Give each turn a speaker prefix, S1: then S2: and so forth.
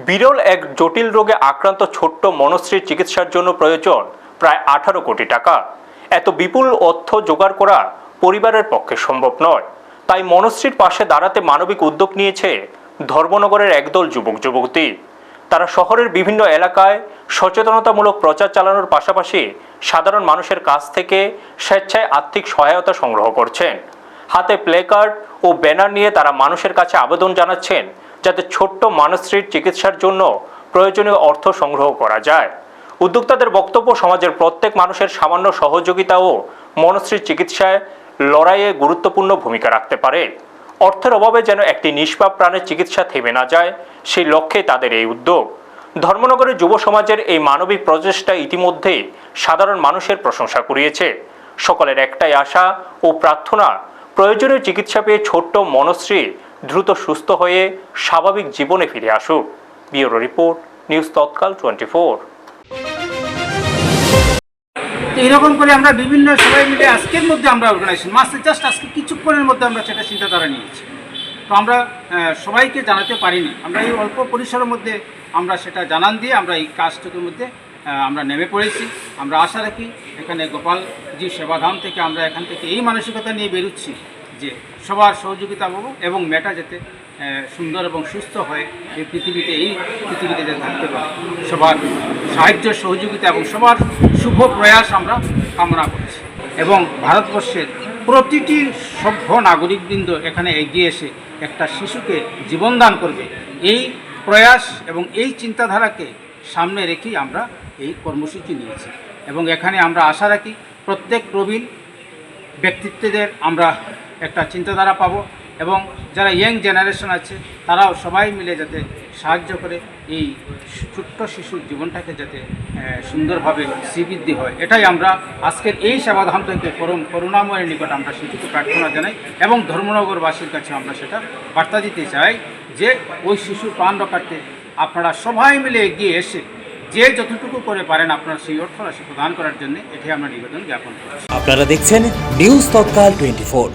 S1: বিরল এক জটিল রোগে আক্রান্ত ছোট্ট মনশ্রীর চিকিৎসার জন্য প্রয়োজন প্রায় 18 কোটি টাকা। এত বিপুল অর্থ জোগাড় করা পরিবারের পক্ষে সম্ভব নয়। তাই মনশ্রীর পাশে দাঁড়াতে মানবিক উদ্যোগ নিয়েছে ধর্মনগরের একদল যুবক যুবতী। তারা শহরের বিভিন্ন এলাকায় সচেতনতামূলক প্রচার চালানোর পাশাপাশি সাধারণ মানুষের কাছ থেকে স্বেচ্ছায় আর্থিক সহায়তা সংগ্রহ করছেন। হাতে প্লেকার্ড ও ব্যানার নিয়ে তারা মানুষের কাছে আবেদন জানাচ্ছেন যাতে ছোট্ট মনশ্রীর চিকিৎসার জন্য প্রয়োজনীয় অর্থ সংগ্রহ করা যায়। উদ্যোক্তাদের বক্তব্য, সমাজের প্রত্যেক মানুষের সামান্য সহযোগিতাও মনশ্রীর চিকিৎসায় লড়াইয়ে গুরুত্বপূর্ণ ভূমিকা রাখতে পারে। অর্থের অভাবে যেন একটি নিষ্পাপ প্রাণের চিকিৎসা থেমে না যায়, সেই লক্ষ্যে তাদের এই উদ্যোগ। ধর্মনগরের যুব সমাজের এই মানবিক প্রচেষ্টা ইতিমধ্যে সাধারণ মানুষের প্রশংসা কুড়িয়েছে। সকলের একটাই আশা ও প্রার্থনা, প্রয়োজনীয় চিকিৎসা পেয়ে ছোট্ট মনশ্রী দ্রুত সুস্থ হয়ে স্বাভাবিক জীবনে ফিরে আসুক। ব্যুরো রিপোর্ট, নিউজ তৎকাল 24।
S2: এইরকম করে আমরা বিভিন্ন সবাই মিলে আজকের মধ্যে আমরা অর্গানাইজেশন জাস্ট আজকে কিছুক্ষণের মধ্যে আমরা সেটা চিন্তাধারা নিয়েছি। তো আমরা সবাইকে জানাতে পারিনি, আমরা এই অল্প পরিসরের মধ্যে আমরা সেটা জানান দিয়ে আমরা এই কাজটুকুর মধ্যে আমরা নেমে পড়েছি। আমরা আশা রাখি এখানে গোপালজি সেবাধাম থেকে আমরা এখান থেকে এই মানসিকতা নিয়ে বেরোচ্ছি যে সবার সহযোগিতা পাবো এবং মেয়েটা যাতে সুন্দর এবং সুস্থ হয়ে এই পৃথিবীতে যাতে থাকতে পারে। সবার সাহায্য সহযোগিতা এবং সবার শুভ প্রয়াস আমরা কামনা করছি এবং ভারতবর্ষের প্রতিটি সভ্য নাগরিকবৃন্দ এখানে এগিয়ে এসে একটা শিশুকে জীবনদান করবে, এই প্রয়াস এবং এই চিন্তাধারাকে সামনে রেখেই আমরা এই কর্মসূচি নিয়েছি। এবং এখানে আমরা আশা রাখি প্রত্যেক প্রবীণ ব্যক্তিত্বদের আমরা একটা চিন্তাধারা পাবো এবং যারা ইয়াং জেনারেশন আছে তারাও সবাই মিলে যাতে সাহায্য করে এই ছোট্ট শিশুর জীবনটাকে যাতে সুন্দরভাবে শ্রীবৃদ্ধি হয়, এটাই আমরা আজকের এই সেবাধাম থেকে করুণাময়ের নিকট আমরা সেটুকু প্রার্থনা জানাই এবং ধর্মনগরবাসীর কাছে আমরা সেটা বার্তা দিতে চাই যে ওই শিশুর প্রাণ রক্ষার্থে আপনারা সবাই মিলে এগিয়ে এসে যে যতটুকু করে পারেন আপনারা সেই অর্থরাশি প্রদান করার জন্য এটাই আমরা নিবেদন জ্ঞাপন করছি।
S3: আপনারা দেখছেন নিউজ তৎকাল 24।